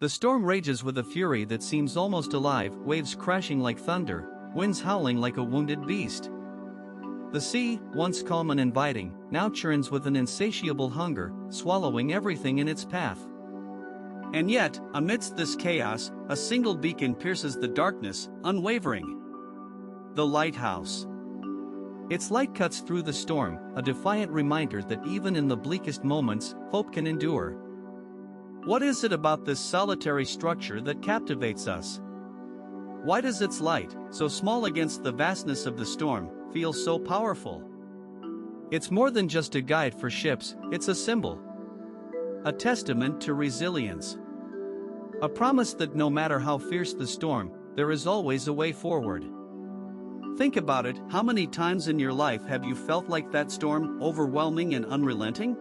The storm rages with a fury that seems almost alive, waves crashing like thunder, winds howling like a wounded beast. The sea, once calm and inviting, now churns with an insatiable hunger, swallowing everything in its path. And yet, amidst this chaos, a single beacon pierces the darkness, unwavering. The lighthouse. Its light cuts through the storm, a defiant reminder that even in the bleakest moments, hope can endure. What is it about this solitary structure that captivates us? Why does its light, so small against the vastness of the storm, feel so powerful? It's more than just a guide for ships, it's a symbol. A testament to resilience. A promise that no matter how fierce the storm, there is always a way forward. Think about it, how many times in your life have you felt like that storm, overwhelming and unrelenting?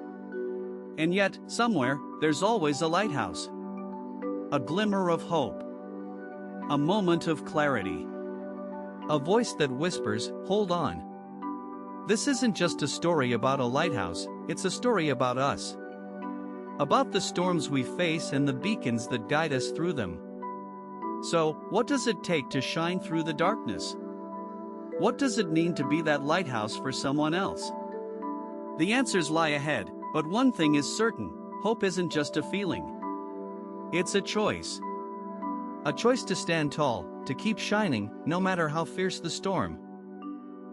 And yet, somewhere, there's always a lighthouse. A glimmer of hope. A moment of clarity. A voice that whispers, "Hold on." This isn't just a story about a lighthouse, it's a story about us. About the storms we face and the beacons that guide us through them. So, what does it take to shine through the darkness? What does it mean to be that lighthouse for someone else? The answers lie ahead, but one thing is certain, hope isn't just a feeling. It's a choice. A choice to stand tall, to keep shining, no matter how fierce the storm.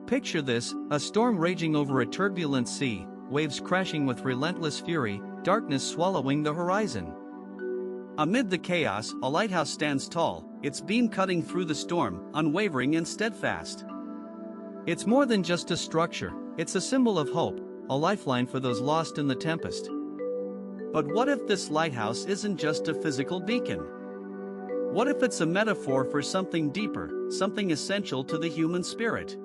Picture this, a storm raging over a turbulent sea, waves crashing with relentless fury, darkness swallowing the horizon. Amid the chaos, a lighthouse stands tall, its beam cutting through the storm, unwavering and steadfast. It's more than just a structure, it's a symbol of hope, a lifeline for those lost in the tempest. But what if this lighthouse isn't just a physical beacon? What if it's a metaphor for something deeper, something essential to the human spirit?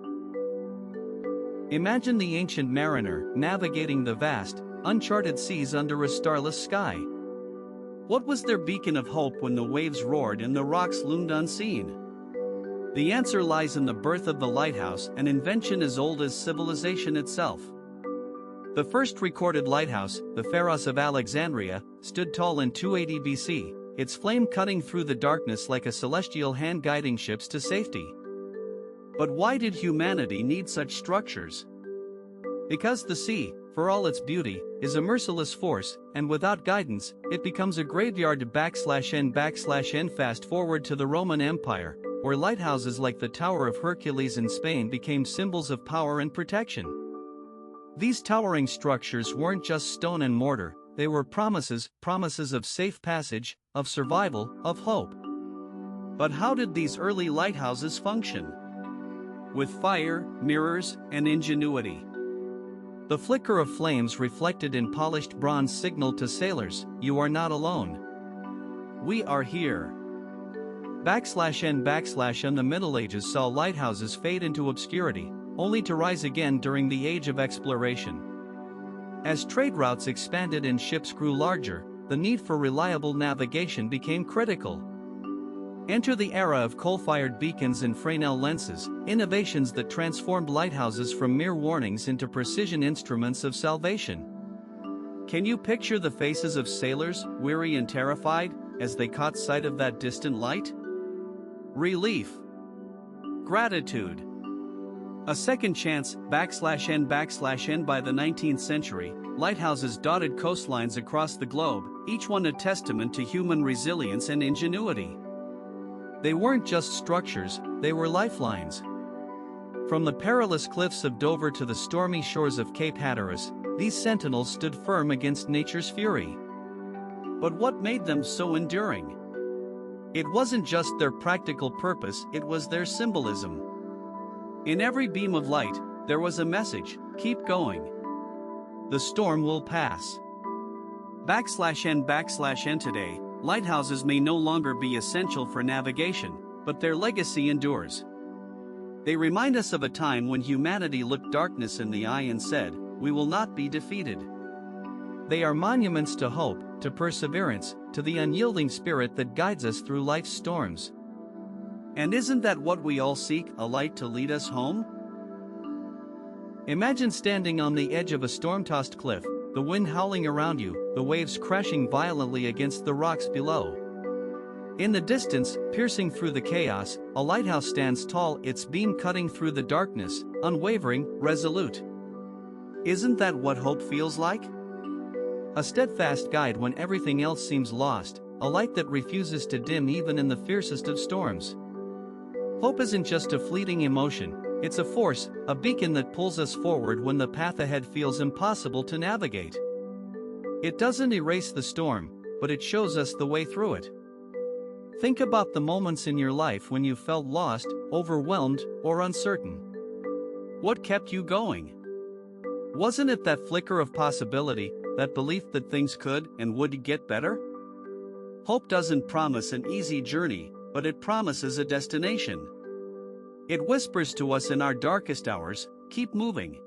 Imagine the ancient mariner navigating the vast, uncharted seas under a starless sky. What was their beacon of hope when the waves roared and the rocks loomed unseen? The answer lies in the birth of the lighthouse, an invention as old as civilization itself. The first recorded lighthouse, the Pharos of Alexandria, stood tall in 280 BC, its flame cutting through the darkness like a celestial hand guiding ships to safety. But why did humanity need such structures? Because the sea, for all its beauty, is a merciless force, and without guidance, it becomes a graveyard /n/n. Fast forward to the Roman Empire, where lighthouses like the Tower of Hercules in Spain became symbols of power and protection. These towering structures weren't just stone and mortar, they were promises of safe passage, of survival, of hope. But how did these early lighthouses function? With fire, mirrors, and ingenuity. The flicker of flames reflected in polished bronze signaled to sailors, "You are not alone. We are here." /n. The Middle Ages saw lighthouses fade into obscurity, only to rise again during the Age of Exploration. As trade routes expanded and ships grew larger, the need for reliable navigation became critical. Enter the era of coal-fired beacons and Fresnel lenses, innovations that transformed lighthouses from mere warnings into precision instruments of salvation. Can you picture the faces of sailors, weary and terrified, as they caught sight of that distant light? Relief. Gratitude. A second chance, /n. By the 19th century, lighthouses dotted coastlines across the globe, each one a testament to human resilience and ingenuity. They weren't just structures, they were lifelines. From the perilous cliffs of Dover to the stormy shores of Cape Hatteras, these sentinels stood firm against nature's fury. But what made them so enduring? It wasn't just their practical purpose, it was their symbolism. In every beam of light, there was a message: keep going. The storm will pass. /n. Today, lighthouses may no longer be essential for navigation, but their legacy endures. They remind us of a time when humanity looked darkness in the eye and said, "We will not be defeated." They are monuments to hope, to perseverance, to the unyielding spirit that guides us through life's storms. And isn't that what we all seek, a light to lead us home? Imagine standing on the edge of a storm-tossed cliff, the wind howling around you, the waves crashing violently against the rocks below. In the distance, piercing through the chaos, a lighthouse stands tall, its beam cutting through the darkness, unwavering, resolute. Isn't that what hope feels like? A steadfast guide when everything else seems lost, a light that refuses to dim even in the fiercest of storms. Hope isn't just a fleeting emotion, it's a force, a beacon that pulls us forward when the path ahead feels impossible to navigate. It doesn't erase the storm, but it shows us the way through it. Think about the moments in your life when you felt lost, overwhelmed, or uncertain. What kept you going? Wasn't it that flicker of possibility, that belief that things could and would get better? Hope doesn't promise an easy journey, but it promises a destination. It whispers to us in our darkest hours, keep moving.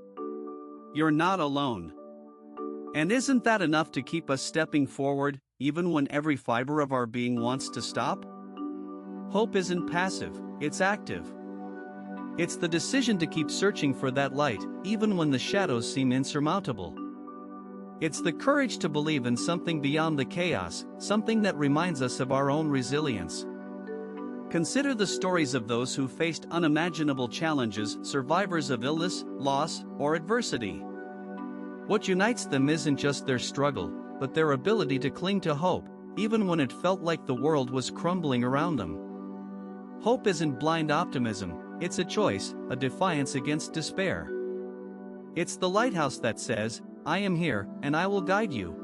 You're not alone. And isn't that enough to keep us stepping forward, even when every fiber of our being wants to stop? Hope isn't passive, it's active. It's the decision to keep searching for that light, even when the shadows seem insurmountable. It's the courage to believe in something beyond the chaos, something that reminds us of our own resilience. Consider the stories of those who faced unimaginable challenges, survivors of illness, loss, or adversity. What unites them isn't just their struggle, but their ability to cling to hope, even when it felt like the world was crumbling around them. Hope isn't blind optimism, it's a choice, a defiance against despair. It's the lighthouse that says, I am here, and I will guide you.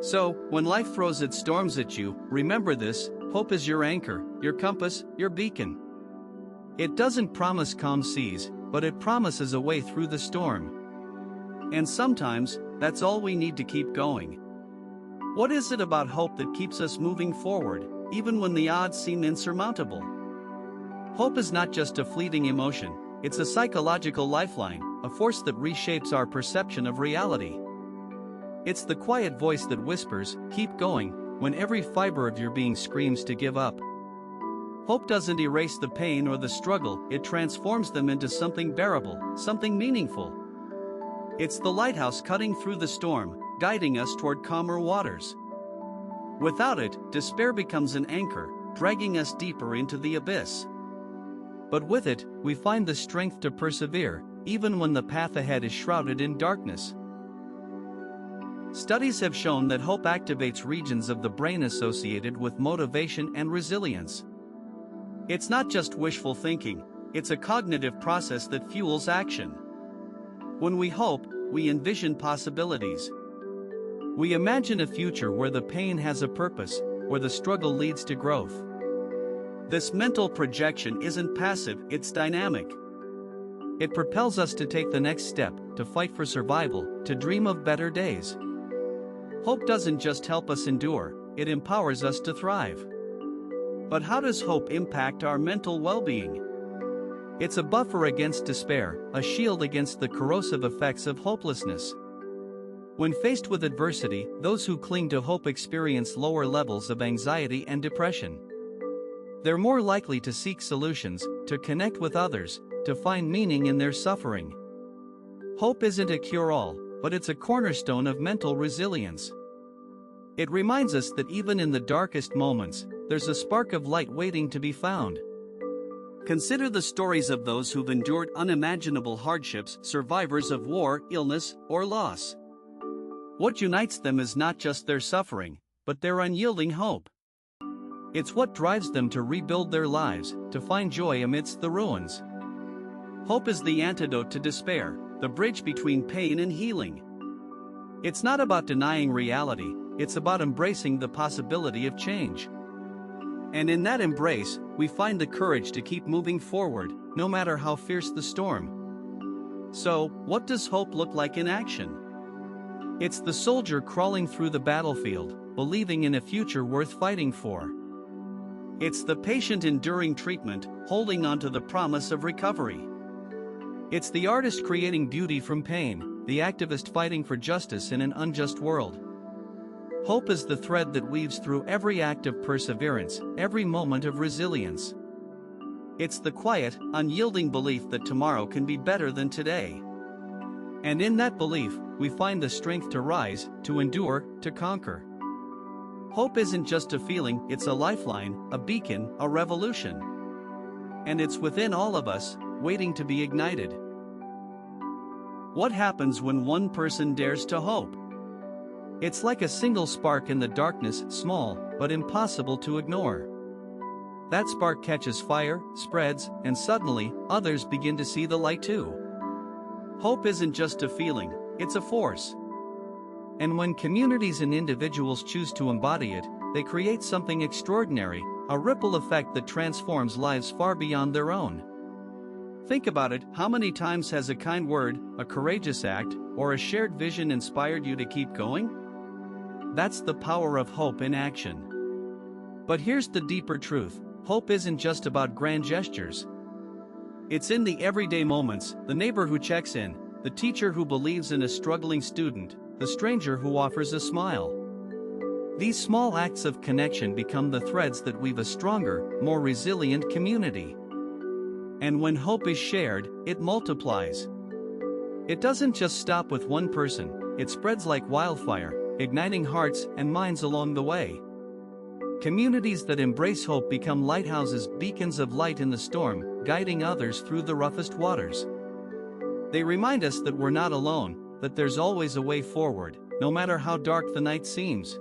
So, when life throws its storms at you, remember this: hope is your anchor, your compass, your beacon. It doesn't promise calm seas, but it promises a way through the storm. And sometimes, that's all we need to keep going. What is it about hope that keeps us moving forward, even when the odds seem insurmountable? Hope is not just a fleeting emotion, it's a psychological lifeline, a force that reshapes our perception of reality. It's the quiet voice that whispers, keep going, when every fiber of your being screams to give up. Hope doesn't erase the pain or the struggle, it transforms them into something bearable, something meaningful. It's the lighthouse cutting through the storm, guiding us toward calmer waters. Without it, despair becomes an anchor, dragging us deeper into the abyss. But with it, we find the strength to persevere, even when the path ahead is shrouded in darkness. Studies have shown that hope activates regions of the brain associated with motivation and resilience. It's not just wishful thinking, it's a cognitive process that fuels action. When we hope, we envision possibilities. We imagine a future where the pain has a purpose, where the struggle leads to growth. This mental projection isn't passive, it's dynamic. It propels us to take the next step, to fight for survival, to dream of better days. Hope doesn't just help us endure, it empowers us to thrive. But how does hope impact our mental well-being? It's a buffer against despair, a shield against the corrosive effects of hopelessness. When faced with adversity, those who cling to hope experience lower levels of anxiety and depression. They're more likely to seek solutions, to connect with others, to find meaning in their suffering. Hope isn't a cure-all, but it's a cornerstone of mental resilience. It reminds us that even in the darkest moments, there's a spark of light waiting to be found. Consider the stories of those who've endured unimaginable hardships, survivors of war, illness, or loss. What unites them is not just their suffering, but their unyielding hope. It's what drives them to rebuild their lives, to find joy amidst the ruins. Hope is the antidote to despair, the bridge between pain and healing. It's not about denying reality, it's about embracing the possibility of change. And in that embrace, we find the courage to keep moving forward, no matter how fierce the storm. So, what does hope look like in action? It's the soldier crawling through the battlefield, believing in a future worth fighting for. It's the patient enduring treatment, holding on to the promise of recovery. It's the artist creating beauty from pain, the activist fighting for justice in an unjust world. Hope is the thread that weaves through every act of perseverance, every moment of resilience. It's the quiet, unyielding belief that tomorrow can be better than today. And in that belief, we find the strength to rise, to endure, to conquer. Hope isn't just a feeling, it's a lifeline, a beacon, a revolution. And it's within all of us, waiting to be ignited. What happens when one person dares to hope? It's like a single spark in the darkness, small, but impossible to ignore. That spark catches fire, spreads, and suddenly, others begin to see the light too. Hope isn't just a feeling, it's a force. And when communities and individuals choose to embody it, they create something extraordinary, a ripple effect that transforms lives far beyond their own. Think about it, how many times has a kind word, a courageous act, or a shared vision inspired you to keep going? That's the power of hope in action. But here's the deeper truth, hope isn't just about grand gestures. It's in the everyday moments, the neighbor who checks in, the teacher who believes in a struggling student, the stranger who offers a smile. These small acts of connection become the threads that weave a stronger, more resilient community. And when hope is shared, it multiplies. It doesn't just stop with one person, it spreads like wildfire, igniting hearts and minds along the way. Communities that embrace hope become lighthouses, beacons of light in the storm, guiding others through the roughest waters. They remind us that we're not alone, that there's always a way forward, no matter how dark the night seems.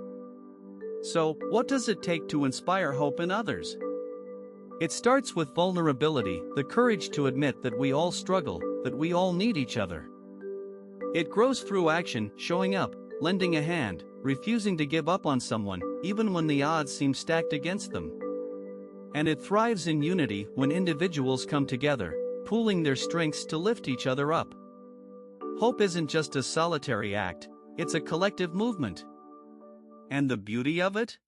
So, what does it take to inspire hope in others? It starts with vulnerability, the courage to admit that we all struggle, that we all need each other. It grows through action, showing up, lending a hand, refusing to give up on someone, even when the odds seem stacked against them. And it thrives in unity when individuals come together, pooling their strengths to lift each other up. Hope isn't just a solitary act, it's a collective movement. And the beauty of it?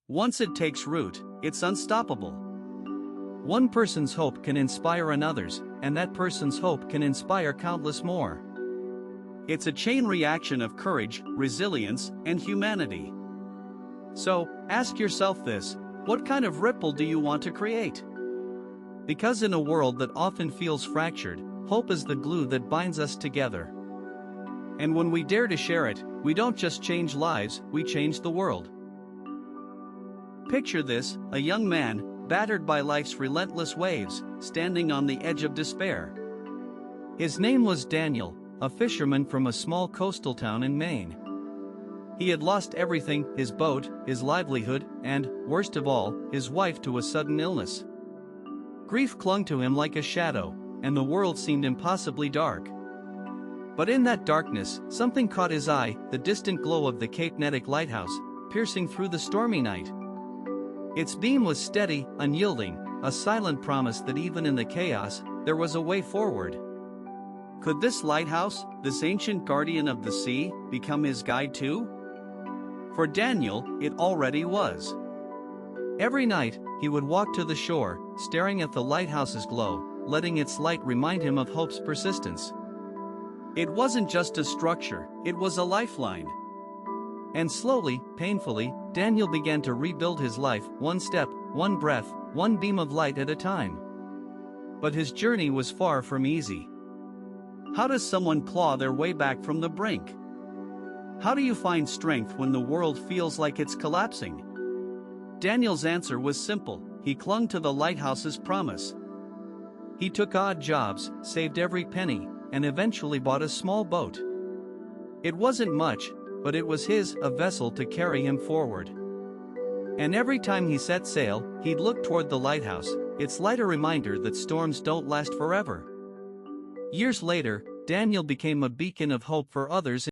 Once it takes root, it's unstoppable. One person's hope can inspire another's, and that person's hope can inspire countless more. It's a chain reaction of courage, resilience, and humanity. So, ask yourself this, what kind of ripple do you want to create? Because in a world that often feels fractured, hope is the glue that binds us together. And when we dare to share it, we don't just change lives, we change the world. Picture this, a young man, battered by life's relentless waves, standing on the edge of despair. His name was Daniel, a fisherman from a small coastal town in Maine. He had lost everything, his boat, his livelihood, and, worst of all, his wife to a sudden illness. Grief clung to him like a shadow, and the world seemed impossibly dark. But in that darkness, something caught his eye, the distant glow of the Cape Nettic lighthouse, piercing through the stormy night. Its beam was steady, unyielding, a silent promise that even in the chaos, there was a way forward. Could this lighthouse, this ancient guardian of the sea, become his guide too? For Daniel, it already was. Every night, he would walk to the shore, staring at the lighthouse's glow, letting its light remind him of hope's persistence. It wasn't just a structure, it was a lifeline. And slowly, painfully, Daniel began to rebuild his life, one step, one breath, one beam of light at a time. But his journey was far from easy. How does someone claw their way back from the brink? How do you find strength when the world feels like it's collapsing? Daniel's answer was simple, he clung to the lighthouse's promise. He took odd jobs, saved every penny, and eventually bought a small boat. It wasn't much, but it was a vessel to carry him forward. And every time he set sail, he'd look toward the lighthouse, its light a reminder that storms don't last forever. Years later, Daniel became a beacon of hope for others